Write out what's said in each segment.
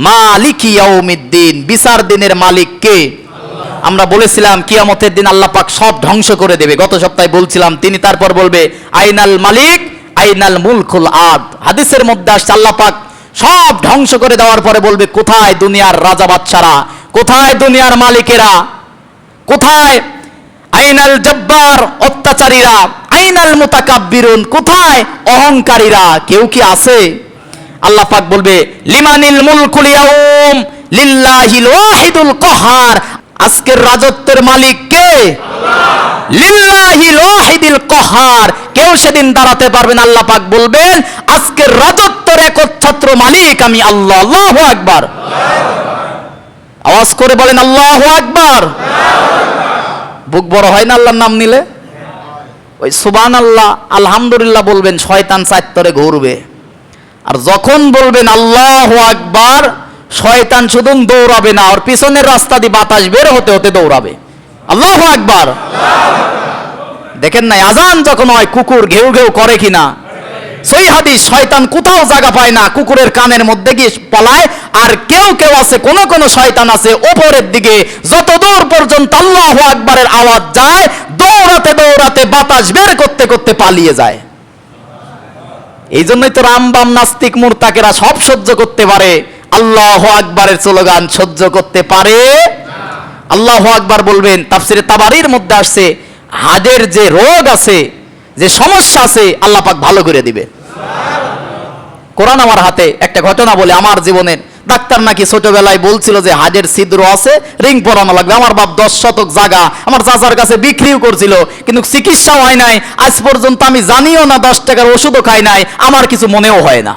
মালিকি ইয়াউমিদ্দিন, বিচার দিনের মালিক কে? আমরা বলেছিলাম কিয়ামতের দিন আল্লাহ পাক সব ধ্বংস করে দেবে, গত সপ্তাহে বলছিলাম। তিনি তারপর বলবে আইনাল মালিক আইনাল মুলকুল আদ। হাদিসের মধ্যে আসছে আল্লাহ পাক সব ধ্বংস করে দেওয়ার পরে বলবে কোথায় দুনিয়ার রাজা বাদশারা, কোথায় দুনিয়ার মালিকেরা, কোথায় আইনাল জব্বার অত্যাচারীরা, আইনাল মুতাকাব্বিরুন, কোথায় অহংকারীরা, কেউ কি আছে? আল্লাহ পাক বলবে লিমানিল মুলকুল ইয়াউম লিল্লাহিল ওয়াহিদুল কাহার, আজকের রাজত্বের মালিক কে? আল্লাহ। লিল্লাহিল ওয়াহিদুল কাহার, কেউ সেদিন দাঁড়াতে পারবে না। আল্লাহ পাক বলবেন আজকের রাজত্বের একচ্ছত্র মালিক আমি আল্লাহ। আল্লাহু আকবার, আওয়াজ করে বলেন আল্লাহু আকবার। বুক বড় হয় না আল্লাহর নাম নিলে? ওই সুবহানাল্লাহ আলহামদুলিল্লাহ বলবেন, শয়তান চাত্তরে ঘুরবে। আর যখন বলবেন আল্লাহু আকবার, শয়তান শুধু দৌড়াবে না, ওর পিছনের রাস্তা দিয়ে বাতাস বের হতে হতে দৌড়াবে। আল্লাহু আকবার। দেখেন না আজান যখন হয় কুকুর ঘেউ ঘেউ করে কিনা? সহিহ হাদিস, শয়তান কোথাও জায়গা পায় না, কুকুরের কানের মধ্যে গিয়ে পলায়। আর কেউ কেউ আছে, কোন কোন শয়তান আছে উপরের দিকে, যত দূর পর্যন্ত আল্লাহু আকবারের আওয়াজ যায় দৌড়াতে দৌড়াতে বাতাস বের করতে করতে পালিয়ে যায়। এই জন্যই তো রামবাম নাস্তিক মুরতাকেরা সব সহ্য করতে পারে, আল্লাহু আকবারের স্লোগান সহ্য করতে পারে। আল্লাহু আকবার বলবেন। তাফসিরে তাবারির মধ্যে আসছে হার্টের যে রোগ আছে, যে সমস্যা আছে, আল্লাহ পাক ভালো করে দিবে। কোরআন আমার হাতে। একটা ঘটনা বলে, আমার জীবনের ডাক্তার নাকি ছোটবেলায় বলছিল যে হার্টের ছিদ্র আছে, রিং পরানো লাগবে। আমার বাপ 10 শতক জায়গা আমার চাচার কাছে বিক্রিও করছিল, কিন্তু চিকিৎসা হয় নাই। আজ পর্যন্ত আমি জানিও না, 10 টাকার ওষুধও খাই নাই, আমার কিছু মনেও হয় না।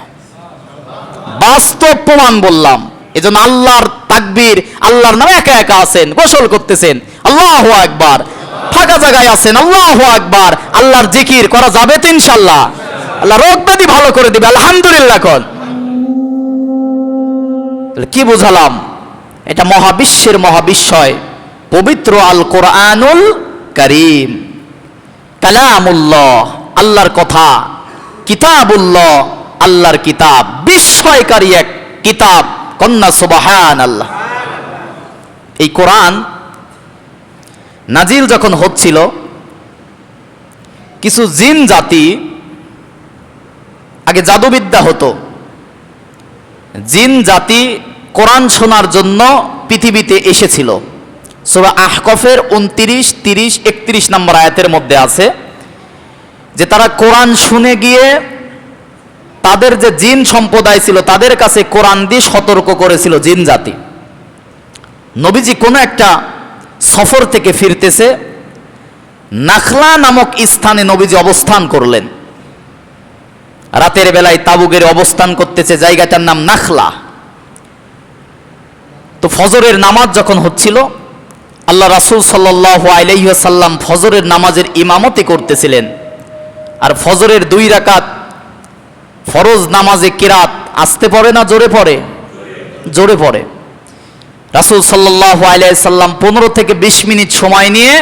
বাস্তব প্রমাণ বললাম। এজন্য আল্লাহর তাকবীর, আল্লাহর নামে একা একা আছেন, গোসল করতেছেন আল্লাহু আকবার, ফাঁকা জায়গায় আছেন আল্লাহু আকবার, আল্লাহর জিকির করা যাবে তো ইনশাআল্লাহ। আল্লাহ রোগ ব্যাধি ভালো করে দিবে আলহামদুলিল্লাহ। কোন কি বুঝালাম? এটা মহাবিশ্বের মহাবিশ্বয় পবিত্র আল কোরআনুল কারীম, কালামুল্লাহ, আল্লাহর কথা, কিতাবুল্লাহ, আল্লাহর কিতাব, বিস্ময়কারী এক কিতাব। কন্যা সুবহানাল্লাহ। এই কোরআন নাজিল যখন হচ্ছিল, কিছু জিন জাতি, আগে জাদুবিদ্যা হতো, জিন জাতি কোরআন শোনার জন্য পৃথিবীতে এসেছিল। সূরা আহকাফের 29, 30, 31 নম্বর আয়াতের মধ্যে আছে যে তারা কোরআন শুনে গিয়ে তাদের যে জিন সম্প্রদায় ছিল তাদের কাছে কোরআন দিয়ে সতর্ক করেছিল জিন জাতি। নবীজি কোনো একটা সফর থেকে ফিরতেছে, নাখলা নামক স্থানে নবীজি অবস্থান করলেন। রাতের বেলায় তাবুকের অবস্থান করতেছে, জায়গাটার নাম নাখলা। তো ফজরের নামাজ যখন হচ্ছিল, আল্লাহ রাসূল সাল্লাল্লাহু আলাইহি ওয়াসাল্লাম ফজরের নামাজের ইমামতি করতেছিলেন। আর ফজরের 2 রাকাত ফরজ নামাজে কিরাত আস্তে পড়ে না জোরে পড়ে? জোরে পড়ে। রাসূল সাল্লাল্লাহু আলাইহি ওয়াসাল্লাম 15 থেকে 20 মিনিট সময় নিয়ে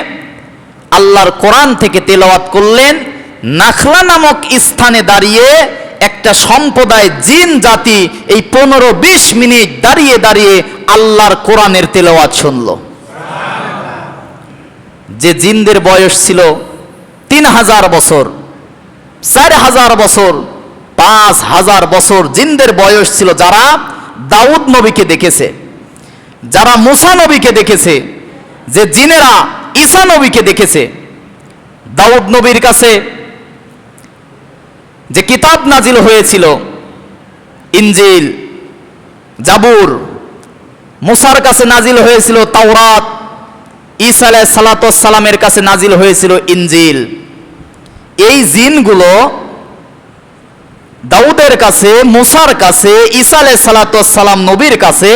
আল্লাহর কোরআন থেকে তেলাওয়াত করলেন। নাখলা নামক স্থানে দাঁড়িয়ে একটা সম্প্রদায় জিন জাতি এই 15-20 মিনিট দাঁড়িয়ে দাঁড়িয়ে আল্লাহর কোরআনের তেলাওয়াত শুনল। যে জিনদের বয়স ছিল 3000 বছর, 4000 বছর, 5000 বছর জিনদের বয়স ছিল, যারা দাউদ নবীকে দেখেছে, যারা মুসা নবীকে দেখেছে, যে জিনেরা ঈসা নবীকে দেখেছে। দাউদ নবীর কাছে যে কিতাব নাজিল হয়েছিল, ইনজিল, জাবুর, মুসার কাছে নাজিল হয়েছিল তাওরাত, ঈসা আলাইহিস সালাতু ওয়াস সালামের কাছে নাজিল হয়েছিল ইনজিল। এই জিনগুলো দাউদের কাছে, মুসার কাছে, ঈসা আলাইহিস সালাতু ওয়াস সালাম নবীর কাছে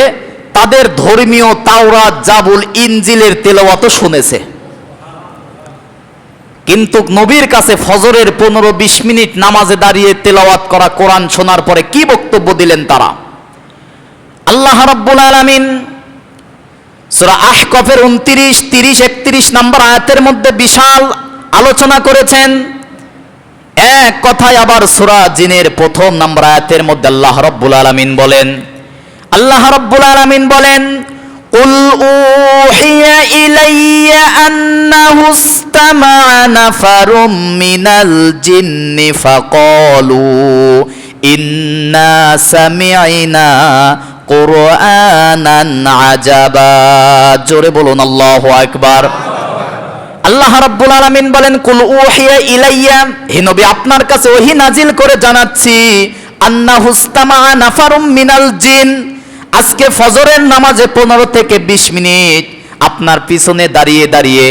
তাদের ধর্মীয় তাওরাত, জাবুল, ইনজিলের তেলাওয়াত শুনেছে। কিন্তু নবীর কাছে ফজরের 15-20 মিনিট নামাজে দাঁড়িয়ে তেলাওয়াত করা কোরআন শোনার পরে কি বক্তব্য দিলেন তারা? আল্লাহ রাব্বুল আলামিন সূরা আহকাফের 29, 30, 31 নম্বর আয়াতের মধ্যে বিশাল আলোচনা করেছেন। এক কথায় আবার সূরা জিনের 1 নম্বর আয়াতের মধ্যে আল্লাহ রাব্বুল আলামিন বলেন, আল্লাহ রাব্বুল আলামিন বলেন, কুল উহিয়া ইলাইয়া আন্নাহু ইসতামা'a নাফারুম মিনাল জিন্নি ফাকালু ইন্না সামি'না কুরআনান আজাবা। জোরে বলুন আল্লাহু আকবার। আল্লাহ রাব্বুল আলামিন বলেন, কুল উহিয়া ইলাইয়া, হে নবী আপনার কাছে ওহী নাজিল করে জানাচ্ছি, আন্নাহু ইসতামা'a নাফারুম মিনাল জিন, আজকে ফজরের নামাজে 15 থেকে 20 মিনিট আপনার পিছনে দাঁড়িয়ে দাঁড়িয়ে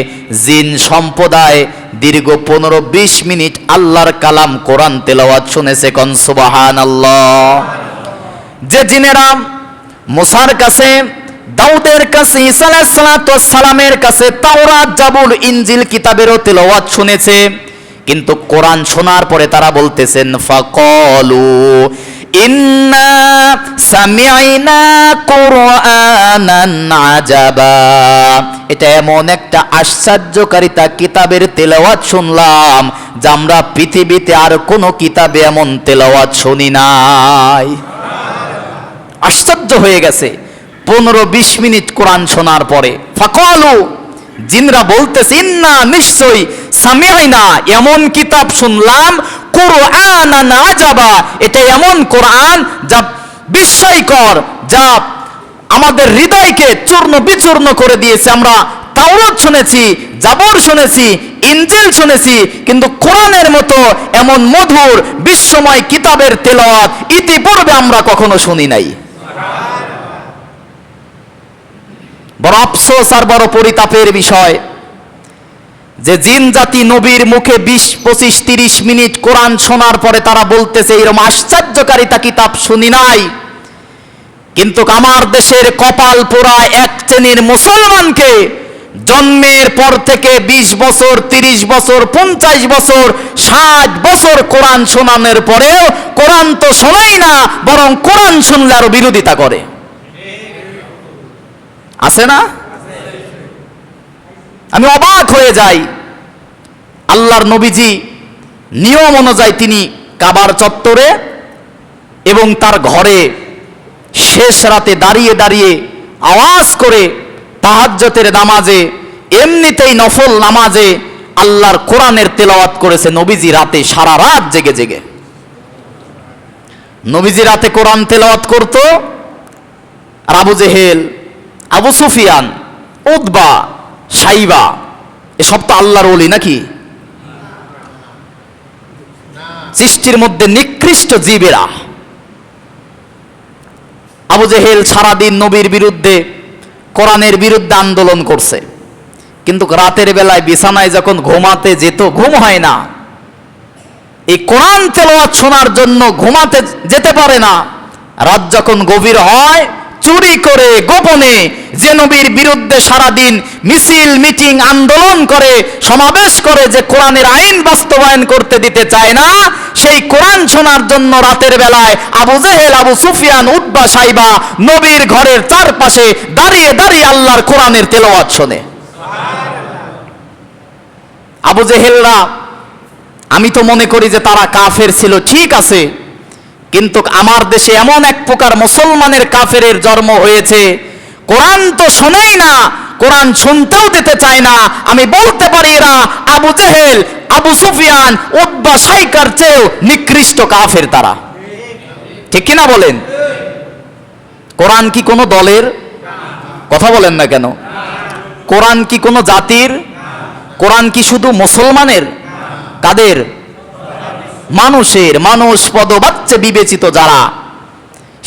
জিন সম্প্রদায় দীর্ঘ 15-20 মিনিট আল্লাহর কালাম কোরআন তেলাওয়াত শুনেছে। কোন সুবহানাল্লাহ। যে জিনেরা মুসার কাছে, দাউদের কাছে, ঈসা আলাইহিস সালামের কাছে তাওরাত, জাবুর, ইনজিল কিতাবেরও তেলাওয়াত শুনেছে, কিন্তু কোরআন শোনার পরে তারা বলতেছেন ফাকালু ইন্না সামি'না কুরআনান আজাবা, এটা এমন একটা আশ্চর্যকারিতা কিতাবের তেলাওয়াত শুনলাম যা আমরা পৃথিবীতে আর কোনো কিতাবে এমন তেলাওয়াত শুনি নাই। আশ্চর্য হয়ে গেছে 15-20 মিনিট কোরআন শোনার পরে। ফাকালু, জিনরা বলতেছে, ইন্না, নিশ্চয়ই, সামি'না, এমন কিতাব শুনলাম, কুরআনান আজাবা, এটা এমন কোরআন যা বিস্ময়কর, যা আমাদের হৃদয়কে চূর্ণ বিচূর্ণ করে দিয়েছে। আমরা তাওরাত শুনেছি, জাবর শুনেছি, ইনজিল শুনেছি, কিন্তু কোরআনের মতো এমন মধুর বিশ্বময় কিতাবের তেলাওয়াত ইতিপূর্বে আমরা কখনো শুনি নাই। বড় আফসোস আর বড় পরিতাপের বিষয় যে জিন জাতি নবীর মুখে 20-25-30 মিনিট কোরআন শোনার পরে তারা বলতেছে এরকম আশ্চর্যকারিতা কিতাব শুনি নাই। কিন্তু আমার দেশের কপাল পোড়া এক শ্রেণীর মুসলমানকে জন্মের পর থেকে 20 বছর, 30 বছর, 50 বছর, 60 বছর কোরআন শোনানোর পরেও কোরআন তো শোনাই না, বরং কোরআন শুনলে আরো বিরোধিতা করে। আছে না? আমি অবাক হয়ে যাই। আল্লাহর নবীজি নিয়ম অনুযায়ী তিনি কাবার চত্বরে এবং তার ঘরে শেষ রাতে দাঁড়িয়ে দাঁড়িয়ে আওয়াজ করে তাহাজ্জুদের নামাজে, এমনিতেই নফল নামাজে আল্লাহর কোরআনের তেলাওয়াত করেছে নবীজি রাতে, সারা রাত জেগে জেগে। নবীজি রাতে কোরআন তেলাওয়াত করত, আর আবু জেহেল, আবু সুফিয়ান, উতবা, সাইবা, এসব তো আল্লাহর ওলি নাকি? সৃষ্টির মধ্যে নিকৃষ্ট জীবেরা। আবু জেহেল সারাদিন নবীর বিরুদ্ধে, কোরআনের বিরুদ্ধে আন্দোলন করছে, কিন্তু রাতের বেলায় বিছানায় যখন ঘুমাতে যেত, ঘুম হয় না। এই কোরআন তেলাওয়াত শোনার জন্য ঘুমাতে যেতে পারে না। রাত যখন গভীর হয়, চুরি করে গোপনে যে নবীর বিরুদ্ধে সারাদিন মিছিল, মিটিং, আন্দোলন করে, সমাবেশ করে, যে কোরআনের আইন বাস্তবায়ন করতে দিতে চায় না, সেই কোরআন শোনার জন্য রাতের বেলায় আবু জেহেল, আবু সুফিয়ান, উতবা, সাইবা নবীর ঘরের চারপাশে দাঁড়িয়ে দাঁড়িয়ে আল্লাহর কোরআনের তেলাওয়াত শোনে। আবু জেহেলরা, আমি তো মনে করি যে তারা কাফের ছিল, ঠিক আছে, কিন্তু আমার দেশে এমন এক প্রকার মুসলমানের কাফেরের জন্ম হয়েছে, কোরআন তো শোনেই না, কোরআন শুনতেও দিতে চায় না। আমি বলতে পারি এরা আবু জেহেল, আবু সুফিয়ান, উতবা, সাইকার চেয়েও নিকৃষ্ট কাফের তারা। ঠিক কিনা বলেন? কোরআন কি কোনো দলের? কথা বলেন না কেন? কোরআন কি কোনো জাতির? কোরআন কি শুধু মুসলমানের? কাদের? মানুষের। মানুষ পদবাচ্চে বিবেচিত যারা,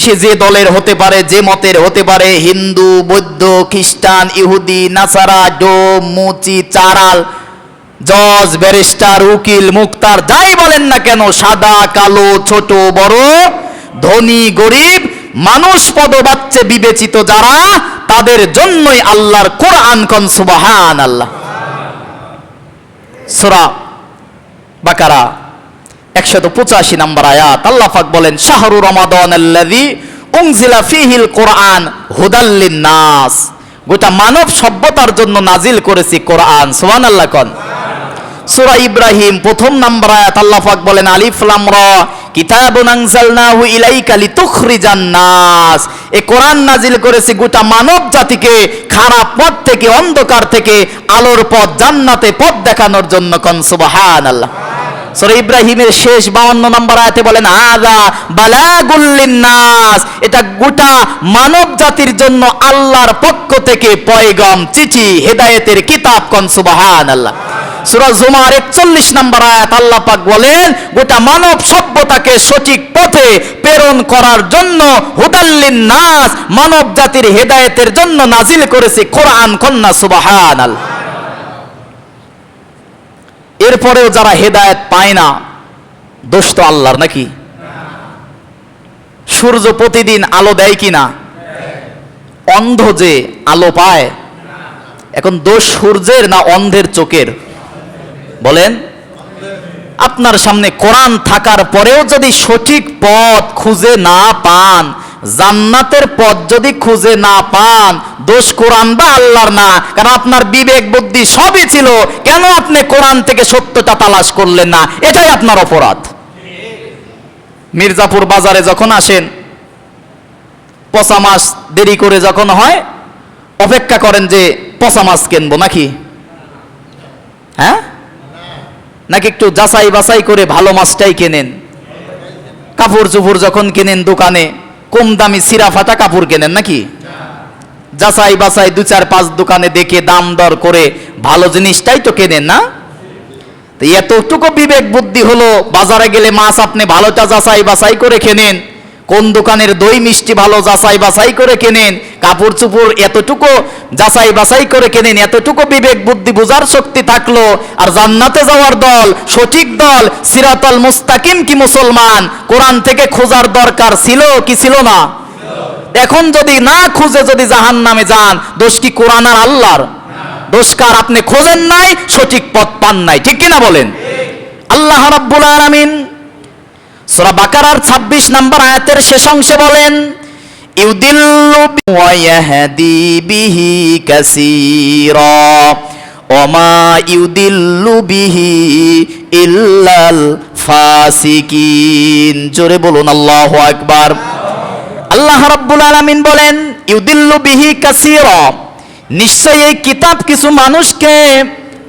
সে যে দলের হতে পারে, যে মতের হতে পারে, হিন্দু, বৌদ্ধ, খ্রিস্টান, ইহুদি, নাসারা, ডোম, মুচি, চারাল, জজ, ব্যারিস্টার, উকিল, মুক্তার, যাই বলেন না কেন, সাদা, কালো, ছোট, বড়, ধনী, গরিব, মানুষ পদবাচ্চে বিবেচিত যারা, তাদের জন্যই আল্লাহর কোরআন। কোন সুবহানাল্লাহ। সূরা বাকারা 185 নম্বর আয়াত, আল্লাহ পাক বলেন, শাহরু রমাদানাল্লাযী উনজিলা ফীহিল কোরআন হুদাল লিন-নাস, গোটা মানব সভ্যতার জন্য নাজিল করেছি কোরআন। সুবহানাল্লাহ। কোন? সূরা ইব্রাহিম 1 নম্বর আয়াত, আল্লাহ পাক বলেন, আলিফ লাম রা কিতাবুন আনজালনাহু ইলাইকা লিতুখরিজান নাস, এই কোরআন নাজিল করেছি গোটা মানব জাতিকে খারাপ পথ থেকে, অন্ধকার থেকে আলোর পথ, জান্নাতে পথ দেখানোর জন্য। কোন সুবহানাল্লাহ। সূরা ইব্রাহিমের শেষ 52 নম্বর আয়াতে বলেন আযা বালাগুল লিন্নাস, এটা গোটা মানব জাতির জন্য আল্লাহর পক্ষ থেকে পয়গাম, চিঠি, হেদায়েতের কিতাব। কোন সুবহানাল্লাহ। সূরা জুমার 41 নম্বর আয়াত আল্লাহ পাক বলেন গোটা মানব সভ্যতাকে সঠিক পথে প্রেরণ করার জন্য হুদাল লিন্নাস, মানব জাতির হেদায়েতের জন্য নাজিল করেছে কোরআন। কন্না সুবহানাল্লাহ। এরপরেও যারা হেদায়েত পায় না, দোষ তো আল্লাহর নাকি? সূর্য প্রতিদিন আলো দেয় কিনা? অন্ধ যে আলো পায়, এখন দোষ সূর্যের না অন্ধের চোখের? বলেন। আপনার সামনে কোরআন থাকার পরেও যদি সঠিক পথ খুঁজে না পান, জান্নাতের পথ যদি খুঁজে না পান, দোষ কোরআন বা আল্লাহর না, কারণ আপনার বিবেক বুদ্ধি সবই ছিল, কেন আপনি কোরআন থেকে সত্যটা তালাশ করলেন না? এটাই আপনার অপরাধ। মির্জাপুর বাজারে যখন আসেন, পচা মাছ দেরি করে যখন হয়, অপেক্ষা করেন যে পচা মাছ কিনবো নাকি? হ্যাঁ, নাকি একটু যাচাই বাছাই করে ভালো মাছটাই কেনেন? কাপড় চুপড় যখন কেনেন দোকানে, কম দামি ছিঁড়া ফাটা কাপড় কেনেন নাকি? যাচাই বাছাই 2-4-5 দোকানে দেখে দাম দর করে ভালো জিনিসটাই তো কেনেন না? তো এতটুকু বিবেক বুদ্ধি হলো, বাজারে গেলে মাছ আপনি ভালোটা যাচাই বাছাই করে কেনেন, কোন দোকানের দই মিষ্টি ভালো যাচাই বাছাই করে কেনেন, কাপড় চুপড় এতটুকু যাচাই বাছাই করে কেনেন, এতটুকু বিবেক বুদ্ধি বোঝার শক্তি থাকলো, আর জান্নাতে যাওয়ার দল, সঠিক দল, সিরাতাল মুস্তাকিম কি মুসলমান, কোরআন থেকে খোঁজার দরকার ছিল কি ছিল না? এখন যদি না খুঁজে যদি জাহান্নামে যান, দোষ কি কোরআন আর আল্লাহর? দোষ কার? আপনি খোঁজেন নাই, সঠিক পথ পান নাই, ঠিক কিনা বলেন? আল্লাহ রাব্বুল আলামিন সূরা বাকারার 26 নম্বর আয়াতের শেষ অংশে বলেন ইউদিল্লু ওয়া ইয়াহদি বিহি কাসীরা ওমা ইউদিল্লু বিহি ইল্লাল ফাসিকিন। জোরে বলুন আল্লাহু আকবার। আল্লাহ রাব্বুল আলামিন বলেন ইউদিল্লু বিহি কাসীরা, নিশ্চয়ই এই কিতাব কিছু মানুষকে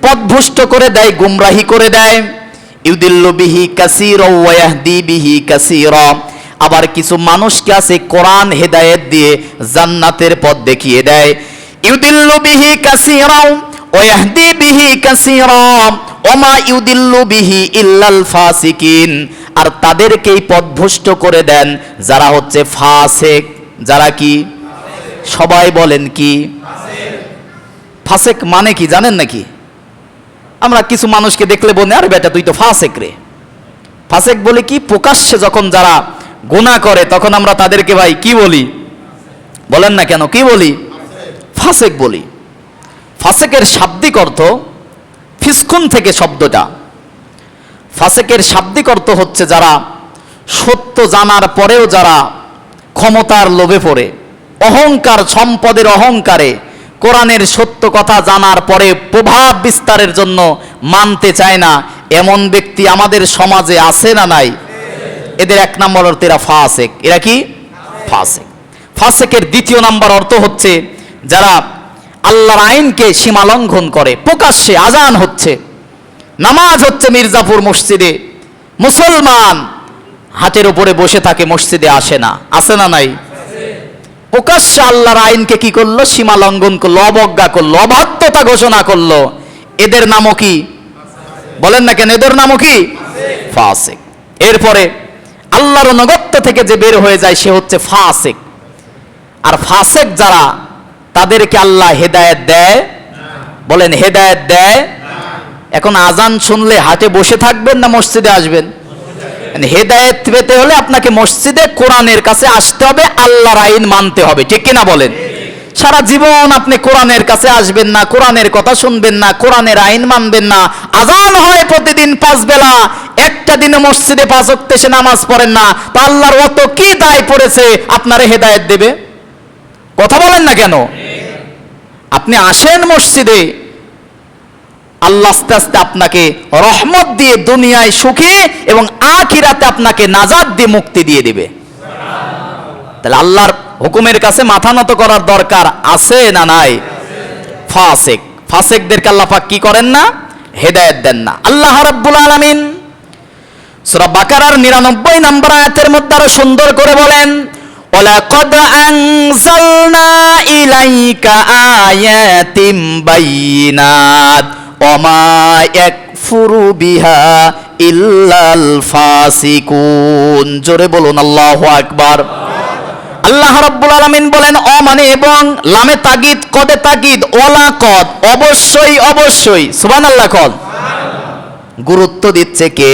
পথভ্রষ্ট করে দেয়, গুমরাহি করে দেয়। ইউদিল্লু বিহি কাসীরা ওয়া ইয়াহদি বিহি কাসীরা, আবার কিছু মানুষকে আছে কোরআন হেদায়েত দিয়ে জান্নাতের পথ দেখিয়ে দেয়। ইউদিল্লু বিহি কাসীরা ওয়া ইয়াহদি বিহি কাসীরা ওমা ইউদিল্লু বিহি ইল্লাল ফাসিকিন, আর তাদেরকেই পথভ্রষ্ট করে দেন যারা হচ্ছে ফাসিক। যারা কি? সবাই বলেন কি? ফাসিক মানে কি জানেন নাকি? আমরা কিছু মানুষকে দেখলে বলি আরে বেটা তুই তো ফাসিক রে। ফাসিক বলে কি? প্রকাশ্যে যখন যারা গুনাহ করে তখন আমরা তাদেরকে ভাই কি বলি? বলেন না কেন কি বলি? ফাসিক বলি। ফাসিকের শাব্দিক অর্থ ফিসকুন থেকে শব্দটা। ফাসিকের শাব্দিক অর্থ হচ্ছে যারা সত্য জানার পরেও যারা ক্ষমতার লোভে পড়ে, অহংকার, সম্পদের অহংকারে কোরআনের সত্য কথা জানার পরে প্রভাব বিস্তারের জন্য মানতে চায় না, এমন ব্যক্তি আমাদের সমাজে আছে না নাই? এদের 1 নম্বর অর্থ এরা ফাসিক। এরা কি? ফাসিক। ফাসিকের 2 নম্বর অর্থ হচ্ছে যারা আল্লাহর আইনকে সীমালঙ্ঘন করে, প্রকাশ্যে আজান হচ্ছে, নামাজ হচ্ছে মির্জাপুর মসজিদে, মুসলমান হাটের উপরে বসে থাকে, মসজিদে আসে না, আছে না নাই? প্রকাশ্যে আল্লাহর আইনকে কি করলো? সীমা লঙ্ঘন করলো, অবজ্ঞা করলো, অবাধ্যতা ঘোষণা করলো। এদের নামও কি? বলেন না কেন? এদের নামও কি? ফাসিক। এরপরে আল্লাহর অনুগত্য থেকে যে বের হয়ে যায় সে হচ্ছে ফাসিক। আর ফাসিক যারা, তাদেরকে আল্লাহ হেদায়েত দেয়? বলেন হেদায়েত দেয়? এখন আজান শুনলে হাটে বসে থাকবেন না মসজিদে আসবেন? হেদায়েত পেতে হলে আপনাকে মসজিদে কোরআনের কাছে আসতে হবে, আল্লাহর আইন মানতে হবে, ঠিক কিনা বলেন? সারা জীবন আপনি কোরআনের কাছে আসবেন না, কোরআনের কথা শুনবেন না, কোরআনের আইন মানবেন না, আজান হয় প্রতিদিন 5 বেলা, একটা দিনে মসজিদে 5 ওয়াক্ত এসে নামাজ পড়েন না, তা আল্লাহর অত কি দায় পড়েছে আপনারে হেদায়েত দেবে? কথা বলেন না কেন? আপনি আসেন মসজিদে, আল্লাহ আস্তে আস্তে আপনাকে রহমত দিয়ে দুনিয়ায় সুখী এবং আখিরাতে আপনাকে নাজাত দিয়ে মুক্তি দিয়ে দিবে। তাহলে আল্লাহর হুকুমের কাছে মাথা নত করার দরকার আছে না নাই? ফাসেকদেরকে আল্লাহ পাক কি করেন না? হেদায়েত দেন না। আল্লাহ রাব্বুল আলামিন সূরা বাকারার 99 নম্বর আয়াতের মধ্যে আরো সুন্দর করে বলেন, ওয়ালাকাদ আনজালনা ইলাইকা আয়াতিম বাইয়িনাত ওমা ইয়াকফুরু বিহা ইল্লাল ফাসিকুন। জোরে বলুন আল্লাহু আকবার। আল্লাহ রাব্বুল আলামিন বলেন অ মানে এবং, লামে তাগিদ, কদে তাগিদ, ওয়ালাকাদ অবশ্যই অবশ্যই। সুবহানাল্লাহ কোন গুরুত্ব দিচ্ছে কে?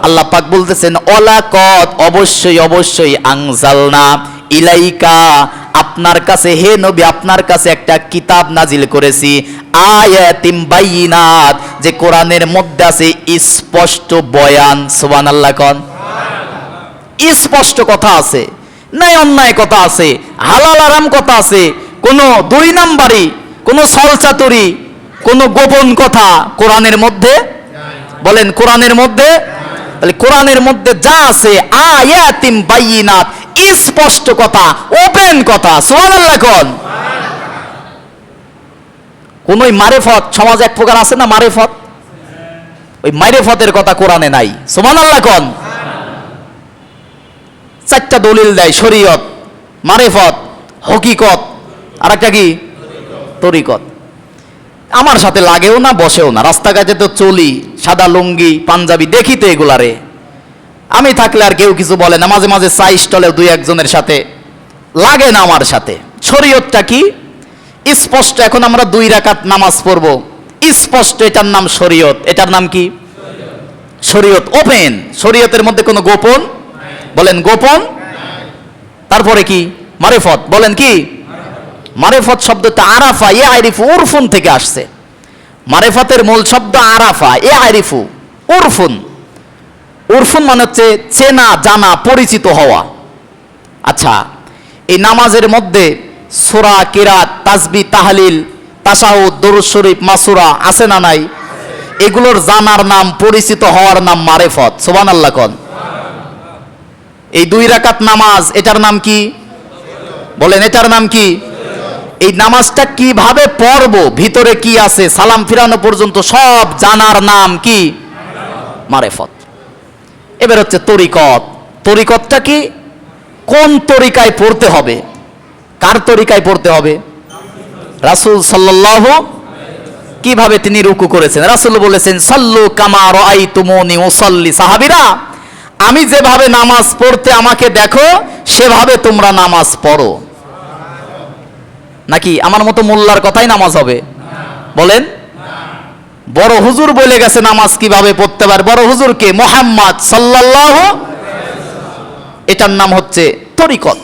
আল্লাহ পাক বলতেছেন ওয়ালাকাদ অবশ্যই অবশ্যই, আনজালনা ইলাইকা আপনার কাছে, হে নবী আপনার কাছে একটা কিতাব নাজিল করেছি, আয়াতিম বাইয়িনাত যে কোরআনের মধ্যে আছে স্পষ্ট বয়ান। সুবহানাল্লাহ কোন স্পষ্ট কথা আছে, ন্যায় অন্যায় কথা আছে, হালাল আরাম কথা আছে, কোনো দুই নাম্বারি, কোনো ছলচাতুরি, কোনো গোপন কথা কোরআনের মধ্যে বলেন, কোরআনের মধ্যে। তাহলে কোরআনের মধ্যে যা আছে আয়াতিম বাইয়িনাত স্পষ্ট কথা, ওপেন কথা। সুবহানাল্লাহ কোন কোন ওই মারেফত সমাজ এক প্রকার আছে না মারেফত, ওই মারেফতের কথা কোরআনে নাই। সুবহানাল্লাহ কোন চারটা দলিল দেয়, শরীয়ত, মারেফত, হকিকত, আর একটা কি তরিকত। আমার সাথে লাগেও না বসেও না, রাস্তাঘাটে তো চলি সাদা লুঙ্গি পাঞ্জাবি দেখি তো এগুলারে, আমি থাকলে আর কেউ কিছু বলে না, মাঝে মাঝে চা স্টলে দুই একজনের সাথে লাগে না আমার সাথে। শরীয়তটা কি স্পষ্ট, এখন আমরা 2 রাকাত নামাজ পড়বো স্পষ্ট, এটার নাম শরীয়ত। এটার নাম কি? শরীয়ত, ওপেন। শরীয়তের মধ্যে কোনো গোপন বলেন, গোপন। তারপরে কি? মারেফত বলেন কি? মারেফত শব্দটা আরাফা এ আরিফু উরফুন থেকে আসছে। মারেফতের মূল শব্দ আরাফা এ আরিফু উরফুন। উরফুন মানে হচ্ছে চেনা জানা পরিচিত হওয়া। আচ্ছা, এই নামাজের মধ্যে সূরা, কিরাত, তাসবিহ, তাহলিল, তাশাহুদ, দরুদ শরীফ, মাসুরা আছে না নাই? এগুলোর জানার নাম, পরিচিত হওয়ার নাম মারেফত। সুবহানাল্লাহ কোন এই 2 রাকাত নামাজ এটার নাম কি বলেন, এটার নাম কি? এই নামাজটা কিভাবে পড়বো, ভিতরে কি আছে, সালাম ফিরানো পর্যন্ত সব জানার নাম কি? মারেফত। এবার হচ্ছে তরিকত। তরিকতটা কি? কোন তরিকায় পড়তে হবে, কার তরিকায় পড়তে হবে? রাসূল সাল্লাল্লাহু কিভাবে তিনি রুকু করেছেন? রাসূল বলেছেন সাল্লু কামা রাআইতুমুনি উসাল্লি। সাহাবীরা আমি যেভাবে নামাজ পড়তে আমাকে দেখো সেভাবে তোমরা নামাজ পড়ো। নাকি আমার মতো মোল্লার কথাই নামাজ হবে? বলেন। বড় হুজুর বলে গেছে নামাজ কিভাবে পড়তে পারে। বড় হুজুর কে? মুহাম্মদ সাল্লাল্লাহু, এটার নাম হচ্ছে তরিকত।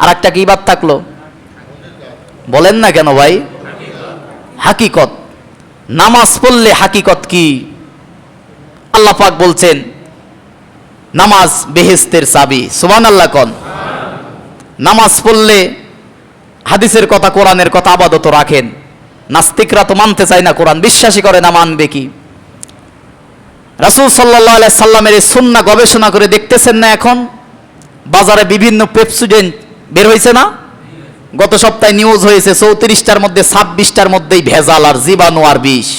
আর একটা কি বাদ থাকলো বলেন না কেন ভাই? হাকিকত। নামাজ পড়লে হাকিকত কি? আল্লাহ পাক বলছেন নামাজ বেহেশতের চাবি। সুবহানাল্লাহ কোন নামাজ পড়লে, হাদিসের কথা কোরআনের কথা আপাতত রাখেন, নাস্তিকরা তো মানতে চায় না কোরআন, বিশ্বাসী করে না, মানবে কি? রাসূল সাল্লাল্লাহু আলাইহি সাল্লামের এই সুন্নাহ গবেষণা করে দেখতেছেন না, এখন বাজারে বিভিন্ন পেপসুডেন্ট বের হয়েছে না? গত সপ্তাহে নিউজ হয়েছে 34টার মধ্যে 26টার মধ্যেই ভেজাল আর জীবাণু আর বিষ।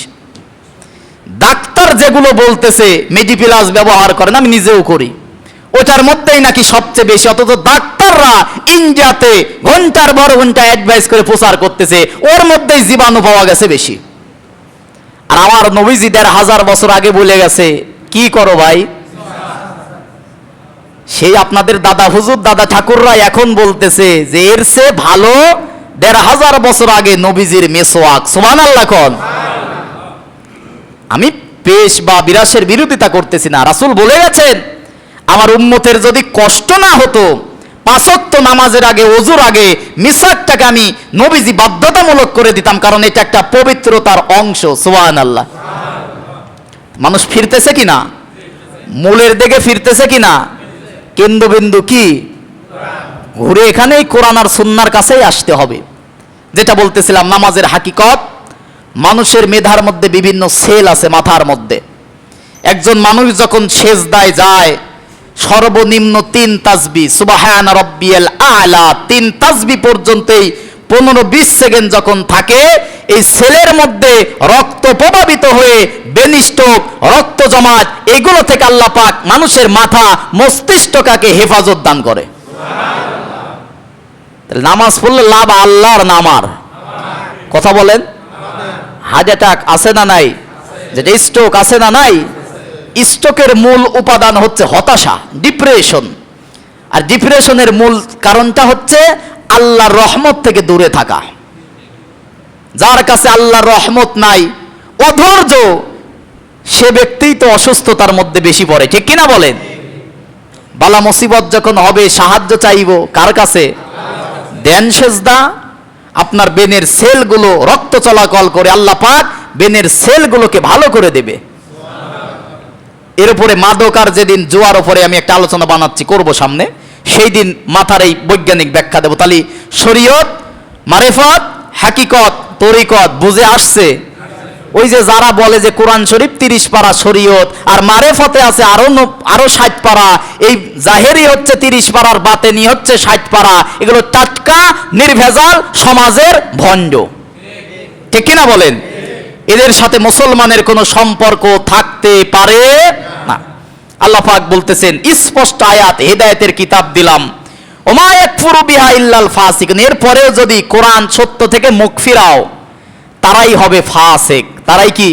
ডাক্তার যেগুলো বলতেছে মেডিপ্লাস ব্যবহার করেন, আমি নিজেও করি, ওটার মধ্যেই নাকি সবচেয়ে বেশি। অথচ ডাক্তাররা ইন্ডিয়াতে ঘন্টার পর ঘন্টা অ্যাডভাইস করে প্রচার করতেছে, ওর মধ্যেই জীবাণু পাওয়া গেছে বেশি। আর আমার নবীজি 1500 বছর আগে বলে গেছে, কি করো ভাই? সেই আপনাদের দাদা হুজুর, দাদা ঠাকুররা এখন বলতেছে যে এর চেয়ে ভালো 1500 বছর আগে নবীজির মেসওয়াক। সুবহানাল্লাহ কোন আমি পেশ বা বিরাসের বিরোধিতা করতেছি না, রাসূল বলে গেছেন আমার উম্মতের যদি কষ্ট না হতো 5 ওয়াক্ত নামাজের আগে, ওযুর আগে মিসওয়াকটাকে আমি নবীজি বাধ্যতামূলক করে দিতাম, কারণ এটা একটা পবিত্রতার অংশ। সুবহানাল্লাহ। মানুষ ফিরতেছে কিনা? মূলের দিকে ফিরতেছে কিনা? কেন্দ্রবিন্দু কি? ঘুরে এখানেই কোরআন আর সুন্নাহর কাছেই আসতে হবে। যেটা বলতেছিলাম নামাজের হাকিকত, মানুষের মেধার মধ্যে বিভিন্ন সেল আছে মাথার মধ্যে। একজন মানুষ যখন সেজদায় যায় সর্বনিম্ন 3 তাসবিহ সুবহান রাব্বিয়াল আ'লা 3 তাসবিহ পর্যন্তই 15-20 সেকেন্ড যখন থাকে, এই সেলের মধ্যে রক্ত প্রবাহিত হয়ে ব্রেন স্ট্রোক, রক্ত জমাট, এগুলো থেকে আল্লাহ পাক মানুষের মাথা মস্তিষ্ককে হেফাজত দান করে। নামাজ পড়লে লাভ আল্লাহর নামার কথা বলেন। হার্ট অ্যাটাক আছে না নাই? যেটা স্ট্রোক আছে না নাই? স্ট্রোকের মূল উপাদান হচ্ছে হতাশা, ডিপ্রেশন। আর ডিপ্রেশনের মূল কারণটা হচ্ছে আল্লাহর রহমত থেকে দূরে থাকা। যার কাছে আল্লাহর রহমত নাই, অধৈর্য, সে ব্যক্তিই তো অসুস্থতার মধ্যে বেশি পড়ে, ঠিক কিনা বলেন? বালা মুসিবত যখন হবে সাহায্য চাইব কার কাছে? দেন সেজদা, আপনার বেনের সেলগুলো রক্ত চলাচল করে আল্লাহ পাক বেনের সেলগুলোকে ভালো করে দেবে। এর উপরে মাদক আর যেদিন জুয়ার উপরে আমি একটা আলোচনা বানাচ্ছি, করব সামনে, সেই দিন মাথার এই বৈজ্ঞানিক ব্যাখ্যা দেব। তাহলে শরীয়ত, মারিফত, হাকিকত, তরিকত বুঝে আসছে। ওই যে যারা বলে যে কোরআন শরীফ 30 পারা শরীয়ত আর মারিফতে আছে আরো 60 পারা, এই জাহেরি হচ্ছে 30 পারার, বাতেনি হচ্ছে 60 পারা, এগুলো টাটকা নির্ভেজাল সমাজের ভণ্ড, ঠিক কিনা বলেন? এদের সাথে মুসলমানের কোনো সম্পর্ক থাকতে পারে না। আল্লাহ পাক বলতেছেন স্পষ্ট আয়াত, হেদায়েতের কিতাব দিলাম, ওমা ইয়াকফুরু বিহা ইল্লাল ফাসিকুন, এরপরেও যদি কোরআন সত্য থেকে মুখ ফিরাও তারাই হবে ফাসিক। তারাই কি?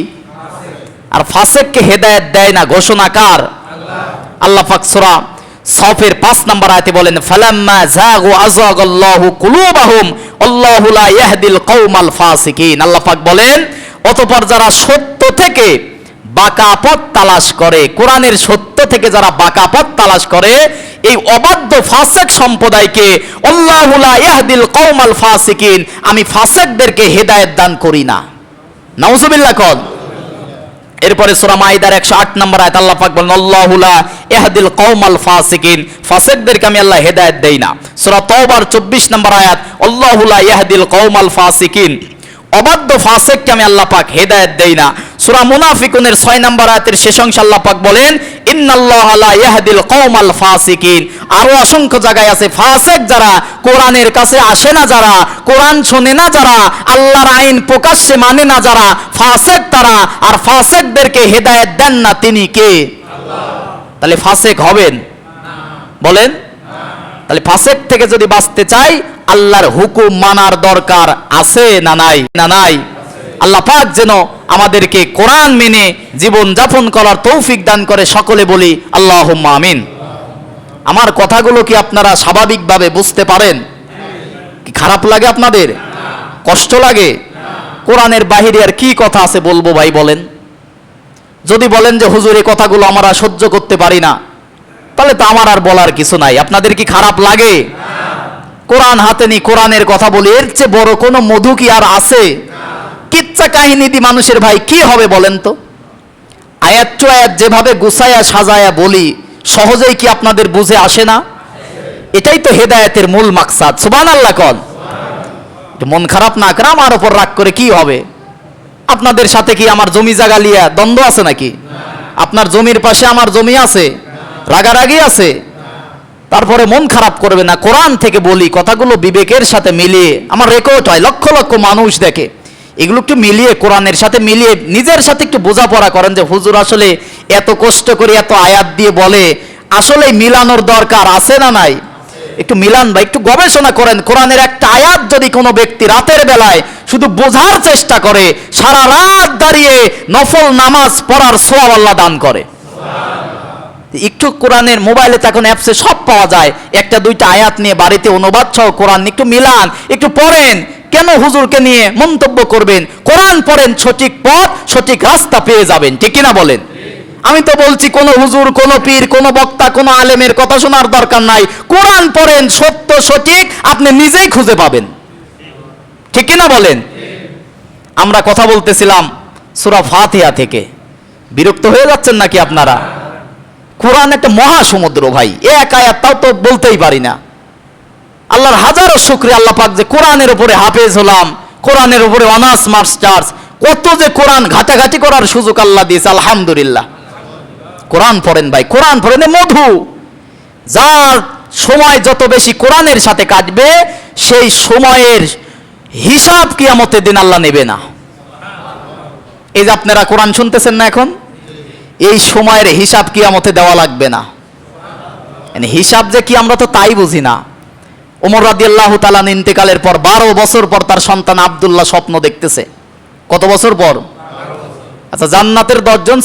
আর ফাসিককে হেদায়েত দেয় না, ঘোষণাকার আল্লাহ পাক সূরা সফের 5 নম্বর আয়াতে বলেন ফালাম্মা যাগু আযাগাল্লাহু কুলুবাহুম আল্লাহু লা ইয়াহদিল কওমাল ফাসিকিন। আল্লাহ পাক বলেন অতঃপর যারা সত্য থেকে বাঁকা পথ তালাশ করে, কোরআনের সত্য থেকে যারা বাঁকা পথ তালাশ করে, এই অবাধ্য ফাসিক সম্প্রদায়কে আল্লাহু লা ইয়াহদিল কওমাল ফাসিকিন, আমি ফাসিকদেরকে হেদায়েত দান করি না। নাউজুবিল্লাহ কন। এরপরে সূরা মাইদার 108 নম্বর আয়াত আল্লাহ পাক বলেন আল্লাহু লা ইয়াহদিল কওমাল ফাসিকিন, ফাসিকদেরকে আমি আল্লাহ হেদায়েত দেই না। সূরা তাওবার 24 নম্বর আয়াত আল্লাহু লা ইয়াহদিল কওমাল ফাসিকিন, অবাধ্য ফাসিককে আমি আল্লাহ পাক হেদায়েত দেই না। সূরা মুনাফিকুনের 6 নম্বর আয়াতের শেষ অংশে আল্লাহ পাক বলেন ইন্নাল্লাহা লা ইয়াহদিল কওমাল ফাসিকিন। আরো অসংখ্য জায়গায় আছে ফাসিক যারা, কোরআনের কাছে আসে না যারা, কোরআন শোনে না যারা, আল্লাহর আইন প্রকাশ্যে মানে না যারা, ফাসিক তারা। আর ফাসিকদেরকে হেদায়েত দেন না তিনি কে? আল্লাহ। তাহলে ফাসিক হবেন বলেন? তাহলে ফাসিক থেকে যদি বাঁচতে চাই আল্লাহর হুকুম মানার দরকার আছে না নাই? না নাই। আল্লাহ পাক যেন আমাদেরকে কোরআন মেনে জীবন যাপন করার তৌফিক দান করে, সকলে বলি আল্লাহুম্মা আমিন। আমার কথাগুলো কি আপনারা স্বাভাবিকভাবে বুঝতে পারেন? কি খারাপ লাগে আপনাদের? কষ্ট লাগে? কোরআনের বাহিরে আর কি কথা আছে বলবো ভাই বলেন? যদি বলেন যে হুজুর এই কথাগুলো আমরা সহ্য করতে পারি না, তাহলে তো আমার আর বলার কিছু নাই। আপনাদের কি খারাপ লাগে? কোরআন হাতে নি কোরআনের কথা বলি, এর চেয়ে বড় কোনো মধু কি আর আছে? কিচ্ছা কাহিনী দি মানুষের ভাই কি হবে বলেন তো? আয়াত টু আয়াত যেভাবে গুছায়া সাজায়া বলি, সহজেই কি আপনাদের বুঝে আসে না? এটাই তো হেদায়েতের মূল মাকসাদ। সুবহানাল্লাহ কন। মন খারাপ না করে আমার উপর রাগ করে কি হবে? আপনাদের সাথে কি আমার জমি জায়গা লিয়া দ্বন্দ্ব আছে নাকি? আপনার জমির পাশে আমার জমি আছে, রাগারাগি আছে, তারপরে মন খারাপ করবে না। কোরআন থেকে বলি, কথাগুলো বিবেকের সাথে মিলিয়ে, আমার রেকর্ড হয়, লক্ষ লক্ষ মানুষ দেখে, এগুলো একটু মিলিয়ে, কোরআনের সাথে মিলিয়ে নিজের সাথে একটু বোঝাপড়া করেন যে হুজুর আসলে এত কষ্ট করে এত আয়াত দিয়ে বলে, আসলে মিলানোর দরকার আছে না নাই? একটু মিলান বা একটু গবেষণা করেন। কোরআনের একটা আয়াত যদি কোনো ব্যক্তি রাতের বেলায় শুধু বোঝার চেষ্টা করে, সারা রাত দাঁড়িয়ে নফল নামাজ পড়ার সওয়াব আল্লাহ দান করে। একটু কোরআনের মোবাইলে তো এখন অ্যাপসে সব পাওয়া যায়, একটা দুইটা আয়াত নিয়ে বাড়িতে অনুবাদ সহ কোরআন একটু মিলান, একটু পড়েন। কেন হুজুরকে নিয়ে মন্তব্য করবেন? কোরআন পড়েন, সঠিক পথ সঠিক রাস্তা পেয়ে যাবেন, ঠিক কিনা বলেন? আমি তো বলছি কোন হুজুর, কোন পীর, কোন বক্তা, কোন আলেমের কথা শোনার দরকার নাই। কোরআন পড়েন, সত্য সঠিক আপনি নিজেই খুঁজে পাবেন, ঠিক কিনা বলেন? আমরা কথা বলতেছিলাম সূরা ফাতিহা থেকে, বিরক্ত হয়ে যাচ্ছেন নাকি আপনারা? কোরআন একটা মহাসমুদ্র ভাই, এক আয়াত তাও তো বলতেই পারি না। আল্লাহর হাজারো শুকরিয়া আল্লাহ পাক যে কোরআনের উপরে হাফেজ হলাম, কোরআনের উপরে অনার্স মাস্টার্স, কত যে কোরআন ঘাটাঘাটি করার সুযোগ আল্লাহ দিয়েছে, আলহামদুলিল্লাহ। কোরআন পড়েন ভাই, কোরআন পড়েন, মধু। যার সময় যত বেশি কোরআনের সাথে কাটবে, সেই সময়ের হিসাব কিয়ামতের দিন আল্লাহ নেবে না। এই যে আপনারা কোরআন শুনতেছেন না এখন, এই সময়ের হিসাব কিয়ামতে দেওয়া লাগবে না। হিসাব যে কি আমরা তো তাই বুঝি না। ওমর রাদিয়াল্লাহু তাআলা ইন্তেকালের পর 12 বছর পর তার সন্তান আব্দুল্লাহ স্বপ্ন দেখতেছে। কত বছর পর? আচ্ছা, জান্নাতের 10 জন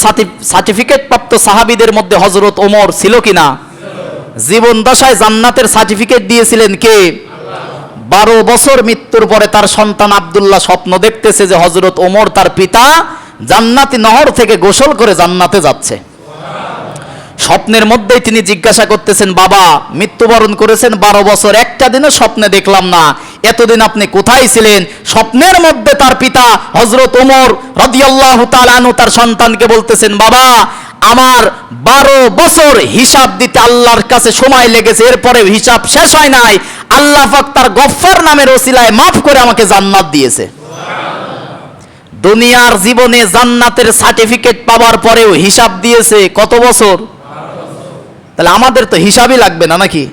সার্টিফিকেট প্রাপ্ত সাহাবীদের মধ্যে হযরত ওমর ছিল কিনা? জীবন দশায় জান্নাতের সার্টিফিকেট দিয়েছিলেন কে? 12 বছর মৃত্যুর পরে তার সন্তান আব্দুল্লাহ স্বপ্ন দেখতেছে যে হযরত ওমর তার পিতা জান্নাতি নহর থেকে গোসল করে জান্নাতে যাচ্ছে। স্বপ্নের মধ্যেই তিনি জিজ্ঞাসা করতেছেন, বাবা মৃত্যুবরণ করেছেন 12 বছর, একটা দিনও স্বপ্নে দেখলাম না, এতদিন আপনি কোথায় ছিলেন? স্বপ্নের মধ্যে তার পিতা হযরত ওমর রাদিয়াল্লাহু তাআলা আনহু তার সন্তানকে বলতেছেন, বাবা আমার 12 বছর হিসাব দিতে আল্লাহর কাছে সময় লেগেছে, এরপরে হিসাব শেষ হয় নাই, আল্লাহ পাক তার গফফার নামের ওসিলায় মাফ করে আমাকে জান্নাত দিয়েছে। দুনিয়ার জীবনে জান্নাতের সার্টিফিকেট পাওয়ার পরেও হিসাব দিয়েছে কত বছর? তাহলে আমাদের তো হিসাবই লাগবে না নাকি?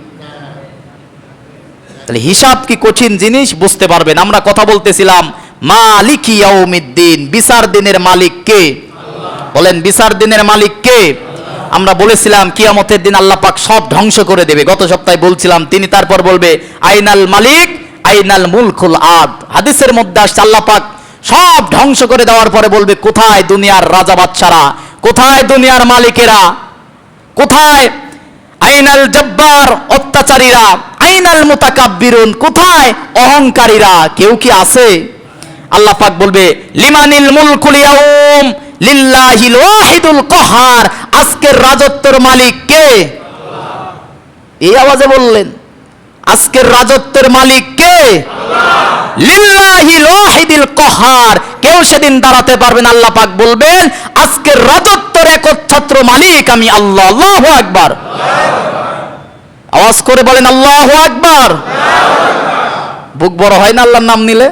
তাহলে হিসাব কি কঠিন জিনিস বুঝতে পারবেন। আমরা কথা বলতেছিলাম মালিকি ইয়াউমিদ্দিন, বিচার দিনের মালিক কে? বলেন, বিচার দিনের মালিক কে? আমরা বলেছিলাম কিয়ামতের দিন আল্লাহ পাক সব ধ্বংস করে দেবে। গত সপ্তাহে বলছিলাম, তিনি তারপর বলবে আইনাল মালিক আইনাল মুলকুল আদ। হাদিসের মধ্যে আসছে আল্লাহ পাক সব ধ্বংস করে দেওয়ার পরে বলবে, কোথায় দুনিয়ার রাজা বাদশারা, কোথায় দুনিয়ার মালিকেরা, কোথায় আইনাল জব্বার অত্যাচারীরা, আইনাল মুতাকাব্বিরুন, কোথায় অহংকারীরা, কেউ কি আছে? আল্লাহ পাক বলবে লিমানিল মুলকুল ইয়াউম লিল্লাহিল ওয়াহিদুল কাহার, আজকের রাজত্বের মালিক কে? এই আওয়াজে বললেন, আজকের রাজত্বের মালিক কে? লিল্লাহিল ওয়াহিদুল কাহার। কেউ সেদিন দাঁড়াতে পারবে না। আল্লাহ পাক বলবেন আজকের রাজত্বের একচ্ছত্র মালিক আমি আল্লাহ। আল্লাহু আকবার। আওয়াজ করে বলেন আল্লাহু আকবার। বুক বড় হয় না আল্লাহর নাম নিলে?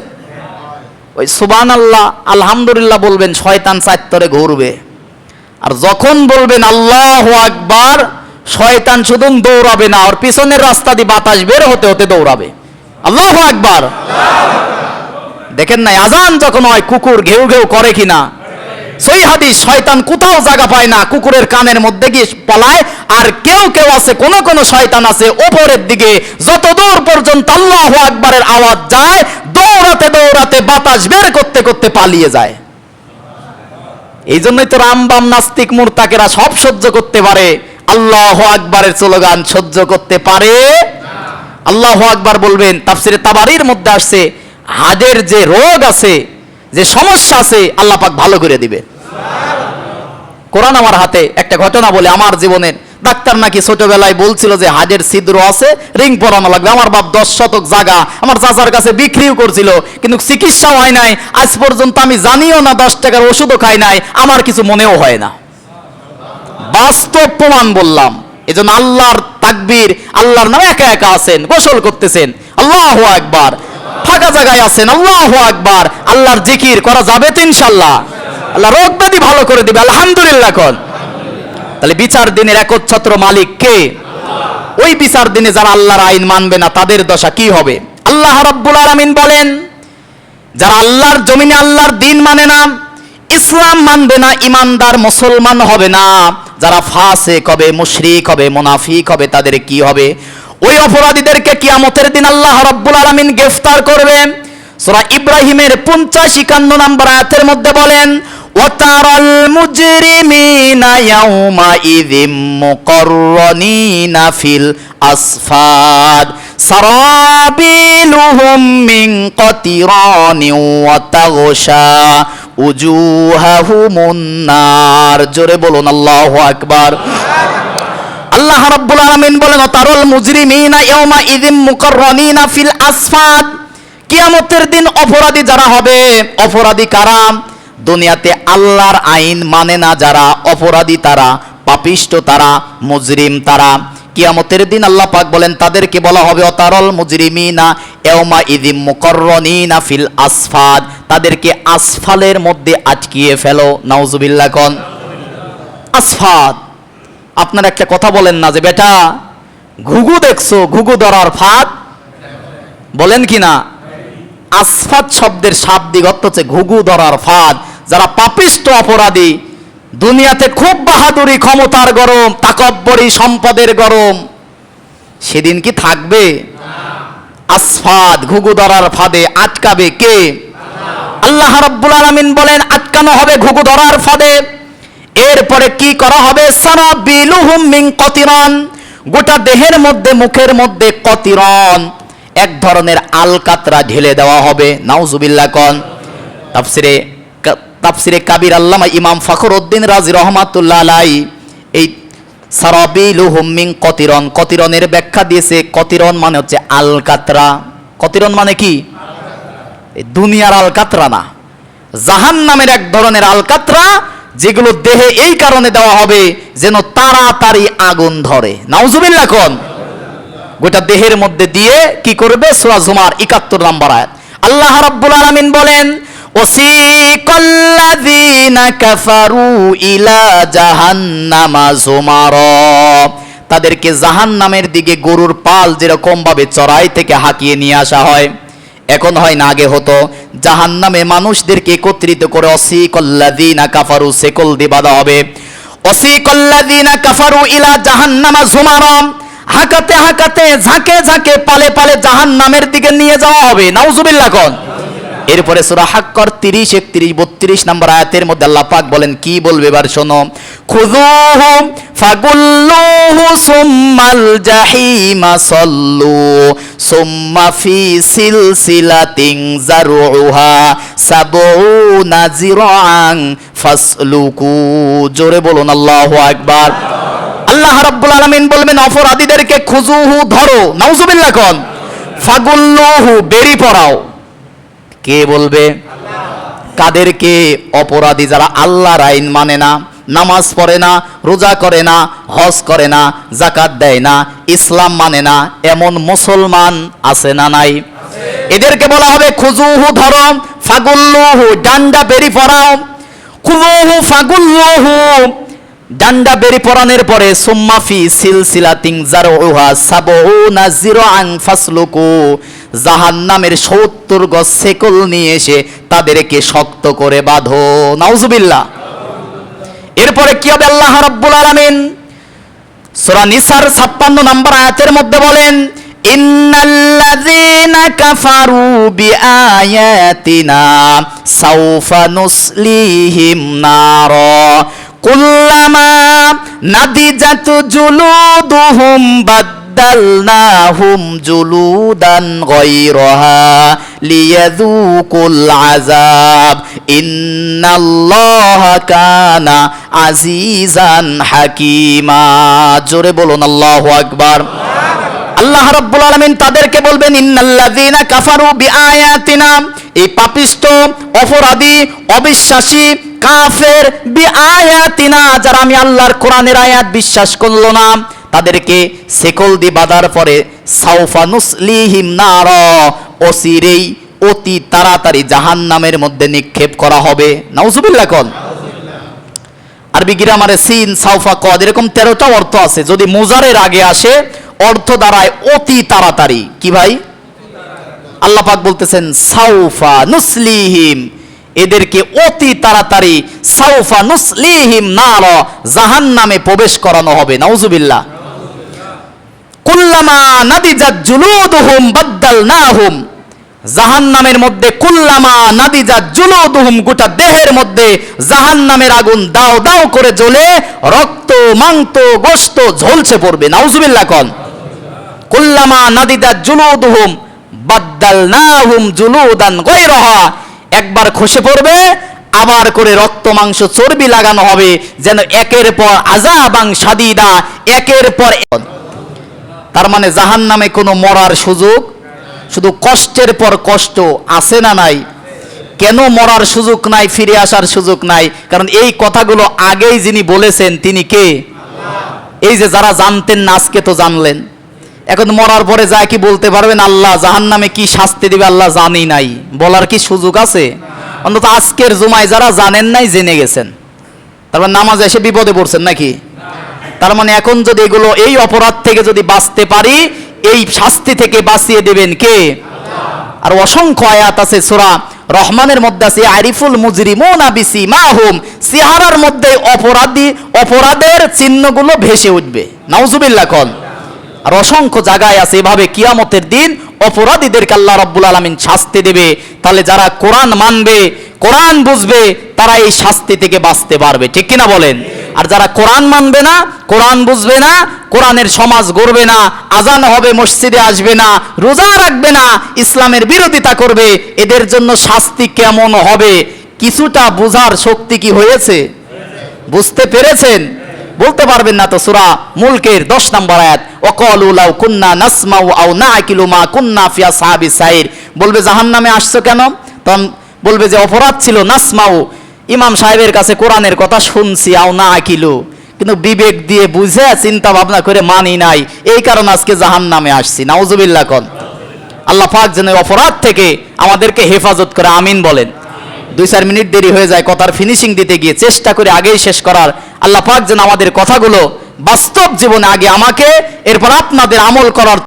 ওই সুবহানাল্লাহ আলহামদুলিল্লাহ বলবেন, শয়তান চারতরে ঘুরবে। আর যখন বলবেন আল্লাহু আকবার, শয়তান শুধু দৌড়াবে না, আর পিছনের রাস্তা দিয়ে বাতাস বের হতে হতে দৌড়াবে। আল্লাহু আকবার। দেখেন না আজান যখন হয় কুকুর ঘেউ ঘেউ করে কিনা? সহিহ হাদিস, শয়তান কোথাও জায়গা পায় না, কুকুরের কানের মধ্যে গিয়ে পলায়। আর কেউ কেউ আছে, কোন কোন শয়তান আছে উপরের দিকে, যত দূর পর্যন্ত আল্লাহু আকবারের আওয়াজ যায়, দৌড়াতে দৌড়াতে বাতাস বের করতে করতে পালিয়ে যায়। এই জন্যই তো রামবাম নাস্তিক মুরতাকেরা সব সহ্য করতে পারে, আল্লাহু আকবারের স্লোগান সহ্য করতে পারে। আল্লাহু আকবার বলবেন। তাফসিরে তাবারির মধ্যে আসছে, হার্টের যে রোগ আছে, যে সমস্যা আছে, আল্লাহ পাক ভালো করে দিবে। কোরআন আমার হাতে। একটা ঘটনা বলে, আমার জীবনের ডাক্তার নাকি ছোটবেলায় বলছিল যে হার্টের ছিদ্র আছে, রিং পরানো লাগবে। আমার বাপ 10 শতক জায়গা আমার চাচার কাছে বিক্রিও করছিল, কিন্তু চিকিৎসা হয় নাই। আজ পর্যন্ত আমি জানিও না, 10 টাকার ওষুধও খাই নাই, আমার কিছু মনেও হয় না। বাস্তব প্রমাণ বললাম। এজন্য আল্লাহর তাকবীর, আল্লাহর নামে একা একা আছেন, গোসল করতেছেন, আল্লাহু আকবার। ফাঁকা জায়গায় আছেন, আল্লাহু আকবার। আল্লাহর জিকির করা যাবে তো ইনশাআল্লাহ। আল্লাহ রোগ ব্যাধি ভালো করে দিবে, আলহামদুলিল্লাহ কোন। তাহলে বিচার দিনের একচ্ছত্র মালিক কে? ওই বিচার দিনে যারা আল্লাহর আইন মানবে না, তাদের দশা কি হবে? আল্লাহ রাব্বুল আলামিন বলেন, যারা আল্লাহর জমিনে আল্লাহর দিন মানে না, ইসলাম মানবে না, ইমানদার মুসলমান হবে না, যারা ফাসিক হবে, মুশরিক হবে, মুনাফিক হবে, তাদের কি হবে? ওই অপরাধীদেরকে কিয়ামতের দিন আল্লাহ রাব্বুল আলামিন গ্রেফতার করবেন। সূরা ইব্রাহিমের 55-51 নম্বর আয়াতের মধ্যে বলেন, ওয়াতারাল মুজরিমিনা ইয়াউমাইযিম মুকাররানিনা ফিল আসফাদ সারাবিলুহুম মিন কাতিরানিন ওয়া তাগশা উজুহাহুমুন নার। জোরে বলুন আল্লাহু আকবার। আল্লাহ রাব্বুল আলামিন বলেন, ওয়াতারাল মুজরিমিনা ইয়াউমাইযিম মুকাররানিনা ফিল আসফাদ। কিয়ামতের দিন অপরাধী যারা হবে, অপরাধী কারা? দুনিয়াতে আল্লাহর আইন মানে না যারা, অপরাধী তারা, পাপিষ্ট তারা, মুজরিম তারা। কিয়ামতের দিন আল্লাহ পাক বলেন তাদেরকে বলা হবে ওয়াতারাল মুজরিমিনা ইয়াউমাইযিম মুকাররানিনা ফিল আসফাদ। তাদেরকে আসফালের মধ্যে আটকিয়ে ফেলো। নাউজুবিল্লাহ কোন আসফাদ। আপনার একটা কথা বলেন না যে বেটা ঘুঘু দেখছো, ঘুঘু ধরার ফাঁদ বলেন কি না? আসফাদ শব্দের শাব্দিক অর্থ হচ্ছে ঘুঘু ধরার ফাঁদ। যারা পাপিষ্ট অপরাধী, দুনিয়াতে খুব বাহাদুরি, ক্ষমতার গরম, তাকব্বরি, সম্পদের গরম, সেদিন কি থাকবে? আসফাদ, ঘুঘু ধরার ফাঁদে আটকাবে কে? আল্লাহ রাব্বুল আলামিন বলেন আটকানো হবে ঘুঘু ধরার ফাঁদে। এরপরে কি করা হবে? সারাবিলুহুম মিন কতিরান, গোটা দেহের মধ্যে, মুখের মধ্যে কতিরন, এক ধরনের আলকাতরা ঢেলে দেওয়া হবে। নাউজুবিল্লাহ কোন। তাফসিরে কাবির আল্লামা ইমাম ফখরউদ্দিন রাজি রহমাতুল্লাহ আলাইহি এই সারাবিলুহুম মিন কতিরন, কতিরনের ব্যাখ্যা দিয়েছে। কতিরন মানে হচ্ছে আলকাতরা। কতিরন মানে কি? দুনিয়ার আলকাতরা না, জাহান্নামের এক ধরনের আলকাতরা, যেগুলো দেহে এই কারণে দেওয়া হবে যেন তাড়াতাড়ি আগুন ধরে। নাউজুবিল্লাহ কোন। গোটা দেহের মধ্যে দিয়ে কি করবে? সূরা জুমার ৭১ নম্বর আয়াত। আল্লাহ রাব্বুল আলামিন বলেন ওয়াসিকাল্লাযীনা কাফারু ইলা জাহান্নামা যুমারা, তাদেরকে জাহান্নামের দিকে গরুর পাল যেরকম ভাবে চড়াই থেকে হাঁকিয়ে নিয়ে আসা হয়, এখন হয় না, আগে হতো, জাহান্নামে মানুষদেরকে একত্রিত করে ওয়াসিকাল্লাযীনা কাফারু, সেকল দিয়ে বাঁধা হবে। ওয়াসিকাল্লাযীনা কাফারু ইলা জাহান্নামা যুমারা, হাঁকাতে হাঁকাতে, ঝাঁকে ঝাঁকে, পালে পালে জাহান্নামের দিকে নিয়ে যাওয়া হবে। নাউজুবিল্লাহ কোন। এরপরে সূরা হাক্কর 30, 31, 32 নম্বর আয়াতের মধ্যে আল্লাহ পাক বলেন, কি বলবে এবার শোনো, খুযুহু ফাগুল্লুহু সুম্মাল জাহিমা সাল্লু সুম্মা ফি সিলসিলাতিন যারউহা সাবউনা যিরাআন ফাসলুকু। জোরে বলুন আল্লাহু আকবার। আল্লাহ রাব্বুল আলামিন বলবেন অপরাধীদেরকে খুযুহু, ধরো। নাউজুবিল্লাহ কোন। ফাগুল্লুহু, বেরি পড়াও। কে বলবে? কাদেরকে? অপরাধী যারা আল্লাহর আইন মানে না, নামাজ পড়ে না, রোজা করে না, হজ করে না, যাকাত দেয় না, ইসলাম মানে না, এমন মুসলমান আছে না নাই? এদেরকে বলা হবে খুযুহু, ধরো, ফাগুল্লুহু, ডান্ডা বেরি পড়াও। খুযুহু ফাগুল্লুহু, ডান্ডা বেরি পরানোর পরে সুম্মা ফি সিলসিলাতিন যারউহা সাবউনা যিরাআন ফাসলুকু, জাহান্নামের ৭০ গজ শেকল নিয়ে এসে তাদেরকে শক্ত করে বাঁধো। নাউজুবিল্লাহ। এরপরে কি হবে? আল্লাহ রাব্বুল আলামিন সূরা নিসার ৫৬ নম্বর আয়াতের মধ্যে বলেন ইন্নাল্লাযীনা কাফারু বিআয়াতিনা সাউফা নুসলিহিম নারা কুল্লামা নাদিজাত জুলুদুহুম বাদদালনাহুম জুলুদান গায়রাহা লিয়াযুকুল আযাব ইন্নাল্লাহা কানা আজিজান হাকীমা। জোরে বলুন আল্লাহু আকবার। আল্লাহ রাব্বুল আলামিন তাদেরকে বলবেন ইন্নাল্লাযীনা কাফারু বিআয়াতিনা, এই পাপিষ্ট, অপরাধী, অবিশ্বাসী, কাফের, বিআয়াতিনা, যারা আমি আল্লাহর কোরআনের আয়াত বিশ্বাস করলো না, তাদেরকে সেকল দিয়ে বাঁধার পরে সাউফা নুসলিহিম নারা, অচিরেই, অতি তাড়াতাড়ি জাহান্নামের মধ্যে নিক্ষেপ করা হবে। নাউজুবিল্লাহ কোন। আরবি গ্রামারে সিন, সাউফা, কদ এরকম 13টা অর্থ আছে। যদি মুজারের আগে আসে অর্থ দাঁড়ায় অতি তাড়াতাড়ি। কি ভাই? আল্লাহ পাক বলতেছেন সাউফা নুসলিহিম, এদেরকে অতি তাড়াতাড়ি সাউফা নুসলিহিম নারা, জাহান্নামে প্রবেশ করানো হবে। নাউজুবিল্লাহ। কুল্লামা নাদিজাত জুলুদুহুম বাদদালনাহুম, জাহান্নামের মধ্যে কুল্লামা নাদিজাত জুলুদুহুম, গোটা দেহের মধ্যে জাহান্নামের আগুন দাও দাও করে জ্বলে রক্ত, মাংস, গোশত ঝলসে পড়বে। নাউজুবিল্লাহ কোন। কুল্লামা নাদিজাত জুলুদুহুম বাদদালনাহুম জুলুদান গায়রাহা, একবার খসে পড়বে, আবার করে রক্ত, মাংস, চর্বি লাগানো হবে, যেন একের পর আযাবান শাদীদা, একের পর। তার মানে জাহান্নামে কোনো মরার সুযোগ, শুধু কষ্টের পর কষ্ট আছে না নাই? কেন মরার সুযোগ নাই, ফিরে আসার সুযোগ নাই? কারণ এই কথাগুলো আগেই যিনি বলেছেন তিনি কে? এই যে যারা জানতেন না আজকে তো জানলেন। এখন মরার পরে যা কি বলতে পারবেন আল্লাহ জাহান্নামে কি শাস্তি দিবে আল্লাহ জানি নাই, বলার কি সুযোগ আছে? অন্তত আজকের জুমায় যারা জানেন নাই জেনে গেছেন, তারপর নামাজে এসে বিপদে পড়ছেন নাকি? তার মানে এখন যদি এগুলো, এই অপরাধ থেকে যদি বাঁচতে পারি, এই শাস্তি থেকে বাঁচিয়ে দেবেন কে? আর অসংখ্য আয়াত আছে সূরা রহমানের মধ্যে আছে, আরিফুল মুজরিমুনা বিসিমাহুম, চেহারার মধ্যে অপরাধের চিহ্নগুলো ভেসে উঠবে। নাউজুবিল্লাহ কোন। আর অসংখ্য জায়গায় আছে এভাবে কিয়ামতের দিন অপরাধীদেরকে আল্লাহ রাব্বুল আলামিন শাস্তি দেবে। তাহলে যারা কোরআন মানবে, কোরআন বুঝবে, তারা এই শাস্তি থেকে বাঁচতে পারবে, ঠিক কিনা বলেন? আর যারা কোরআন মানবে না, কোরআন বুঝবে না, কোরআনের সমাজ গড়বে না, আজান হবে মসজিদে আসবে না, রোজা রাখবে না, ইসলামের বিরোধিতা করবে, এদের জন্য শাস্তি কেমন হবে কিছুটা বুঝার শক্তি কি হয়েছে? বুঝতে পেরেছেন? বলতে পারবেন না তো? সূরা মুলকের 10 নম্বর আয়াত, ওয়াকালু লাউ কুন্না নাসমাউ আও নাআকিলু মা কুন্না ফি আসহাবিস সাইর। বলবে জাহান্নামে আসছো কেন? তখন বলবে যে অপরাধ ছিল নাসমাউ, ইমাম সাহেবের কাছে কোরআনের কথা শুনছি, আও নাআকিলু, কিন্তু বিবেক দিয়ে বুঝে চিন্তা ভাবনা করে মানি নাই, এই কারণে আজকে জাহান্নামে আসছি। নাউজুবিল্লাহ কোন। আল্লাহ পাক যেন অপরাধ থেকে আমাদেরকে হেফাজত করে, আমিন বলেন। 2-4 মিনিট দেরি হয়ে যায় কথার ফিনিশিং দিতে গিয়ে, চেষ্টা করে আগেই শেষ করার। আল্লাহ পাক যেন আমাদের কথাগুলো বাস্তব জীবনে আগে আমাকে, এরপর আপনাদের আমল করার